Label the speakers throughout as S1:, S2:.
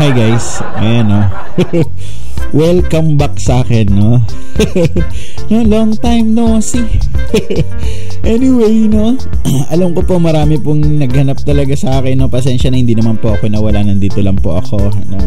S1: Hi guys, ayan no. Welcome back sa akin no. No, long time no see. Anyway no, alam ko po marami pong naghanap talaga sa akin no. Pasensya na, hindi naman po ako nawala, nandito lang po ako no.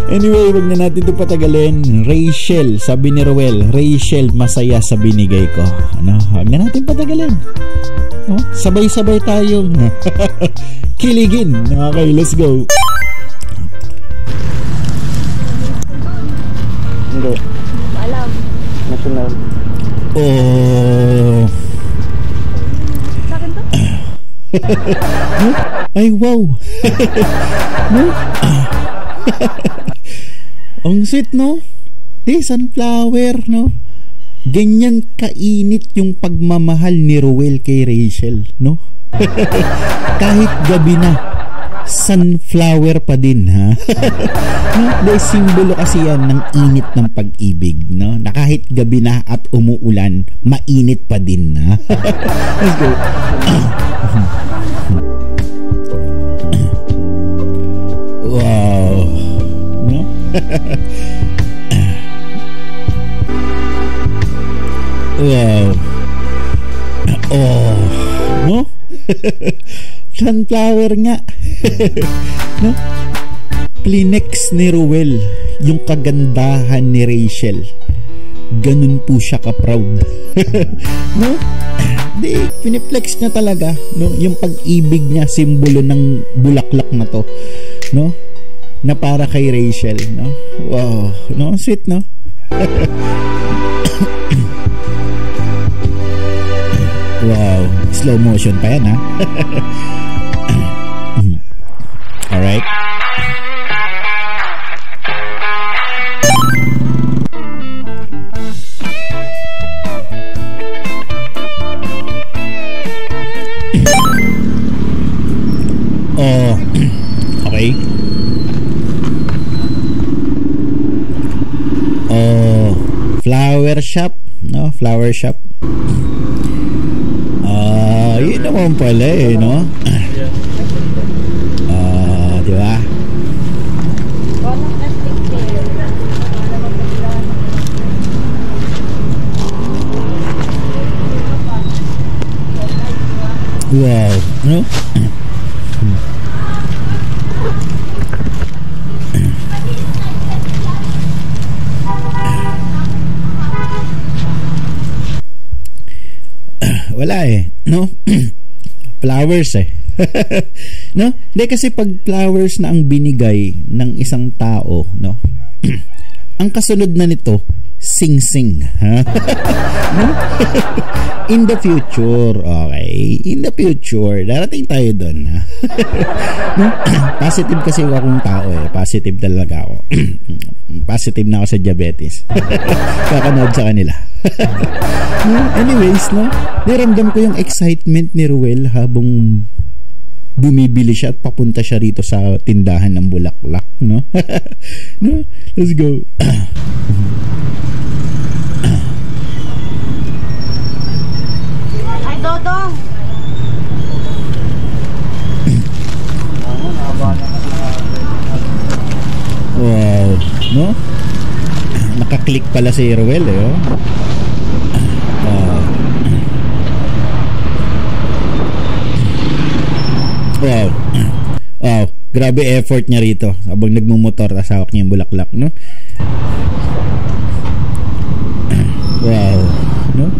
S1: Anyway, wag na natin ito patagalin. Rachel, sabi ni Ruel, Rachel, masaya sa binigay ko no. Wag na natin patagalin no? Sabay-sabay tayong kiligin. Okay, let's go.
S2: Hindi.
S3: Alam.
S2: National.
S1: Oh.
S3: Sakin to?
S1: Ay, wow. No? Ang sweet, no? Sunflower, no? Ganyan kainit yung pagmamahal ni Ruel kay Rachel, no? Kahit gabi na, sunflower pa din, ha? No? Dahil simbolo kasi yan ng init ng pag-ibig, no? Na kahit gabi na at umuulan, mainit pa din, ha? Let's go. Wow. No? Wow. Oh. No? Sunflower nga. No? Kleenex ni Ruel yung kagandahan ni Rachel. Ganun po siya ka-proud. No? Di, piniplex niya talaga, no? Yung pag-ibig niya, simbolo ng bulaklak na to, no? Na para kay Rachel, no? Wow, no? Sweet, no? Wow, slow motion pa yan, ha? Alright. Oh, okay. Oh, flower shop, no? Flower shop. Yun naman pala eh, no? Di ba? Wow, no? Wala eh, no? Flowers eh. No? Hindi, kasi pag flowers na ang binigay ng isang tao, no? Ang kasunod na nito, sing-sing. No? In the future, okay? In the future, darating tayo doon. No? Positive kasi akong tao eh. Positive talaga ako. Positive na ako sa diabetes. Kakanood sa kanila. No? Anyways, no? Naramdam ko yung excitement ni Ruel habang bumibili siya at papunta siya rito sa tindahan ng bulaklak, no? No? Let's go.
S3: Ay, Dodong!
S1: Wow, no? Nakaklik pala si Ruel eh, oh. Wow. Wow, grabe effort niya rito habang nagmumotor, tas hawak niya yung bulaklak, no? Wow, no?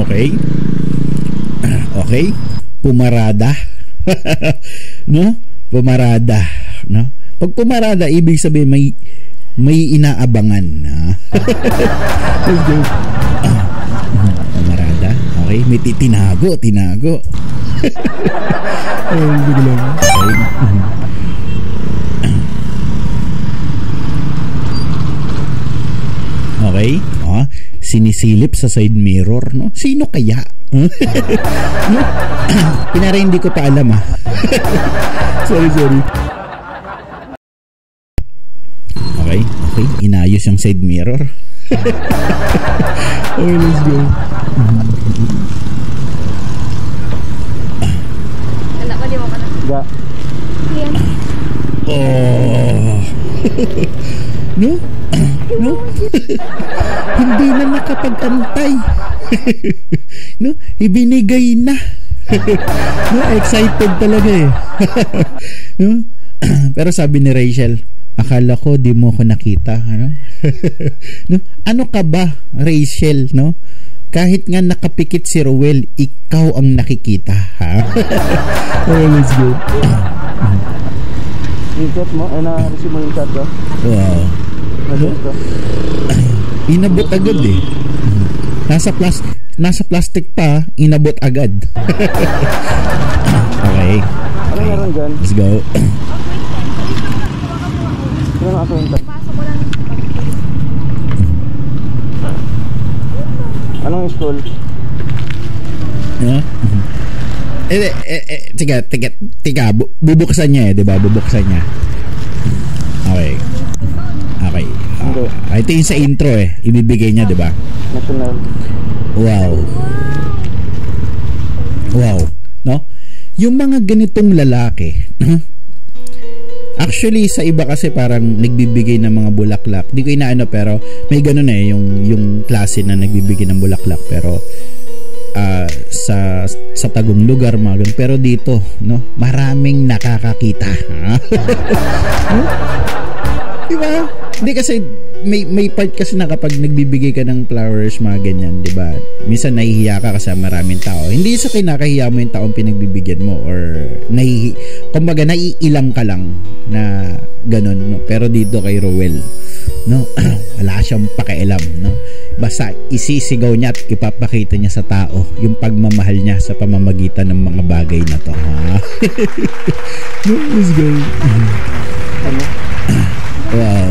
S1: Okay. Okay. Pumarada. No? Pumarada, no? Pag pumarada, ibig sabihin may inaabangan. Let's go. Pumarada. Okay, may tinago. Ay, biglang. Okay. Okay. Sinisilip sa side mirror, no? Sino kaya? No? Pinara hindi ko pa alam, ha. Sorry. Okay. Okay, inayos yung side mirror. Okay, let's go.
S3: Wala ko, di mo ka na.
S2: Ga.
S3: Yan.
S1: Oh. No? No? Hindi na nakapag-antay. No? Ibinigay na. No? Excited talaga eh. No? Pero sabi ni Rachel, akala ko di mo ko nakita, ano? No? Ano ka ba, Rachel, no? Kahit nga nakapikit si Rowell, ikaw ang nakikita, ha? Oh, let's go.
S2: Yung chat mo, na-receive mo yung chat ko?
S1: Wow.
S2: Na-receive ko?
S1: Inabot agad eh. Nasa plastic pa, inabot agad. Okay.
S2: Ano meron dyan?
S1: Let's go.
S2: Sino ako yung chat?
S3: Pasok ko lang.
S2: Anong school?
S1: No? Tiga, bubuksan niya eh, di ba? Bubuksan niya. Okay. Okay.
S2: Hindi.
S1: Ito yung sa intro eh. Ibibigay niya, di ba?
S2: National.
S1: Wow. Wow. No? Yung mga ganitong lalaki, actually, sa iba kasi parang nagbibigay ng mga bulaklak. Di ko inaano pero may ganun eh, yung klase na nagbibigay ng bulaklak. Pero sa tagong lugar mga ganun. Pero dito, no, maraming nakakakita. Diba? Hindi kasi may part kasi na kapag nagbibigay ka ng flowers mga ganyan, diba? Minsan nahihiya ka kasi maraming tao. Hindi sa kinakahiya mo yung taong pinagbibigyan mo or kumbaga naiilang ka lang na ganun, no? Pero dito kay Rowell, no, wala siyang pakialam, no? Basta isisigaw niya at ipapakita niya sa tao yung pagmamahal niya sa pamamagitan ng mga bagay na to, ha? No, let's go.
S2: Ano?
S1: Wow.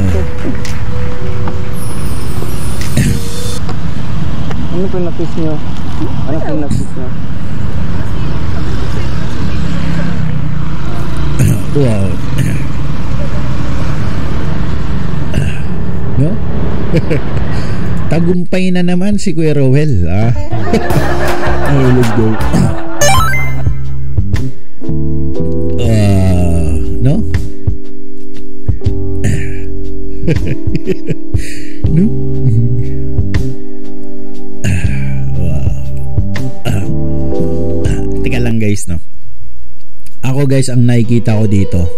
S2: Ano pinatis nyo? Ano pinatis nyo?
S1: Wow. No? Tagumpay na naman si Kuya Rowell, ah. Oh, let's go. No? No? Teka lang guys, no? Ako guys, ang nakikita ko dito,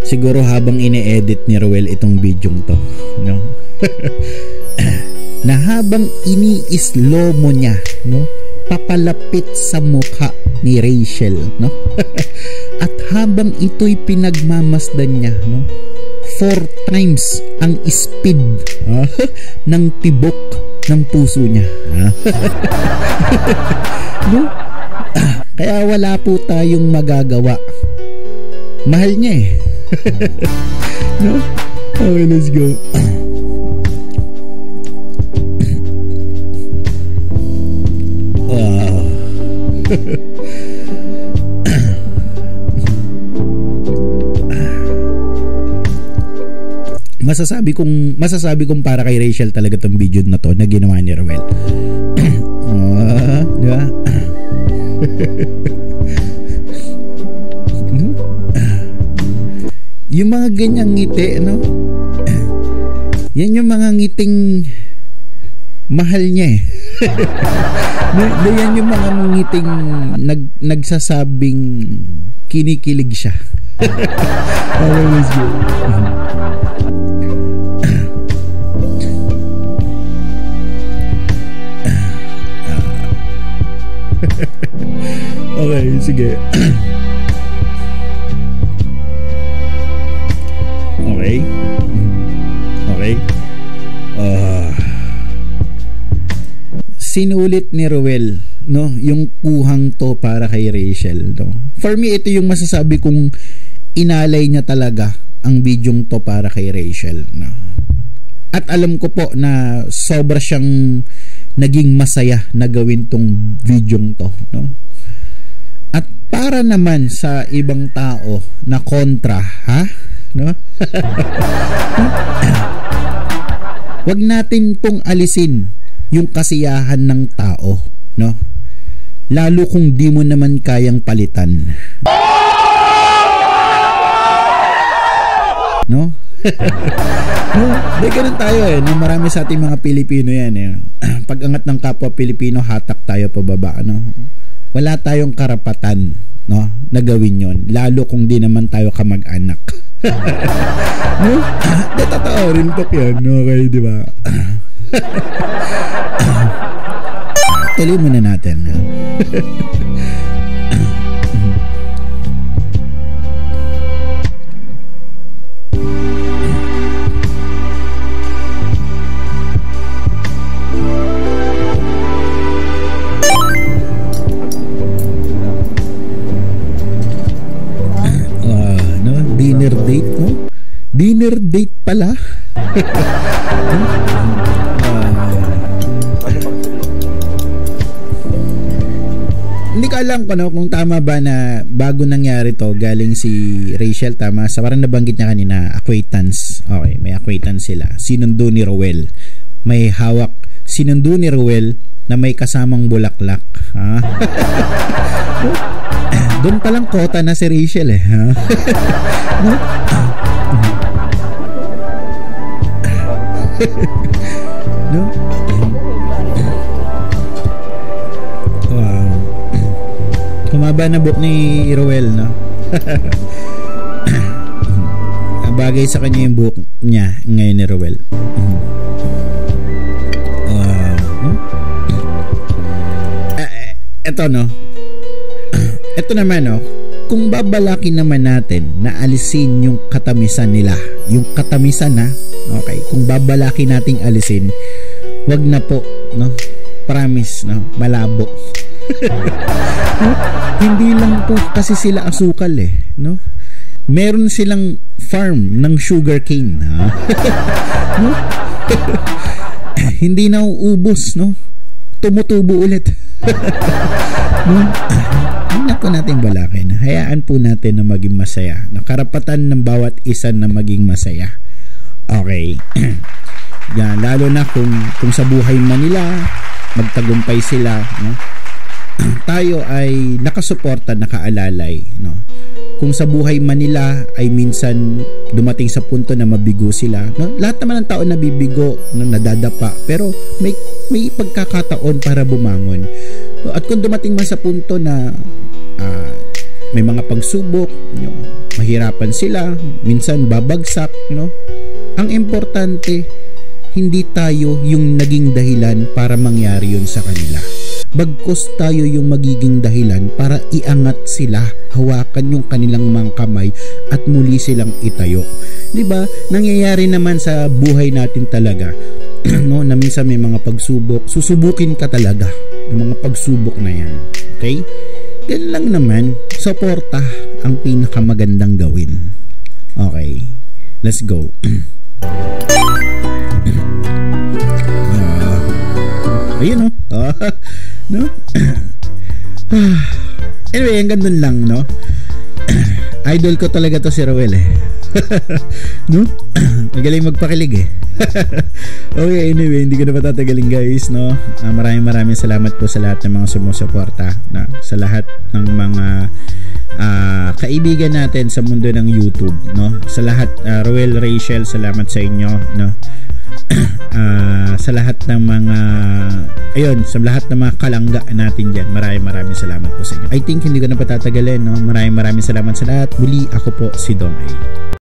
S1: siguro habang ine-edit ni Rowell itong video to, no? Na habang ini-slow mo niya, no, papalapit sa mukha ni Rachel, no? At habang ito'y pinagmamasdan niya, no, 4 times ang speed ng tibok ng puso niya. No? Kaya wala po tayong magagawa. Mahal niya eh. No? Okay, let's go. Wow. Masasabi kong para kay Rachel talaga tong video na to na ginawa ni Rowell. Diba? Yung mga ganyang ngiti, no? Yan yung mga ngiting mahal niya eh. Yan yung mga ngiting nagsasabing kinikilig siya. Always good. Okay, sige. Okay. Okay. Sinulit ni Rowell, no, yung kuhang to para kay Rachel, no. For me, ito yung masasabi kong inalay niya talaga ang bidyong to para kay Rachel, no. At alam ko po na sobra siyang naging masaya na gawin tong bidyong to, no. At para naman sa ibang tao na kontra, ha? no? Wag natin pong alisin yung kasiyahan ng tao, no? Lalo kung di mo naman kayang palitan. No? No, di ganun tayo no? Marami sa ating mga Pilipino yan Pag angat ng kapwa Pilipino, hatak tayo pababa, no? Wala tayong karapatan, no, na gawin yon, lalo kung di naman tayo kamag-anak. No? Di totoo rin po yan, okay, di ba? Tuloy muna natin. Dinner date, no? Dinner date pala. Hindi ko alam kung tama ba na bago nangyari to, galing si Rachel, tama? Sa parang nabanggit niya kanina, acquaintance. Okay, may acquaintance sila. Sinundo ni Rowel. May hawak. Sinundo ni Rowel na may kasamang bulaklak. Ha? Doon palang kota na si Rachel ha? No? No? Wow. Humaba na buhok ni Rowel, no? Bagay sa kanya yung buhok niya ngayon ni Rowel. Wow. Eto, no? Ito naman, no, kung babalakin naman natin na alisin yung katamisan nila, yung katamisan na, okay, kung babalakin nating alisin, wag na po, no, promise, no, malabo. No? Hindi lang po kasi sila asukal no, meron silang farm ng sugarcane, ha? No? Hindi na uubos, no, tumutubo ulit. No? Hindi po natin balakin. Hayaan po natin na maging masaya. Karapatan ng bawat isa na maging masaya. Okay. Yan, lalo na kung sa buhay man nila magtagumpay sila, no? Tayo ay nakasuporta, nakaalalay, no? Kung sa buhay man nila ay minsan dumating sa punto na mabigo sila, no? Lahat naman ng tao nabibigo, no? Nadadapa, pero may pagkakataon para bumangon. No? At kung dumating man sa punto na may mga pagsubok, no? Mahirapan sila, minsan babagsak, no? Ang importante, hindi tayo yung naging dahilan para mangyari yun sa kanila. Bagkus tayo yung magiging dahilan para iangat sila, hawakan yung kanilang mga kamay at muli silang itayo. 'Di ba? Nangyayari naman sa buhay natin talaga. No, na minsan may mga pagsubok, susubukin ka talaga ng mga pagsubok na 'yan. Okay? Yan lang naman, suporta ang pinakamagandang gawin. Okay. Let's go. Ayun, no? No? Anyway, hanggang dun lang, no? Idol ko talaga to si Rowel no? Magaling magpakilig Okay, anyway, hindi ko na patatagalin guys, no? Maraming salamat po sa lahat ng mga sumusuporta, no? Sa lahat ng mga kaibigan natin sa mundo ng YouTube, no? Sa lahat, Rowel, Rachel, salamat sa inyo, no? Sa lahat ng mga sa lahat ng mga kalangga natin dyan, maraming salamat po sa inyo. I think hindi ko na patatagalin, no? Maraming salamat sa lahat. Muli, ako po si Dom A.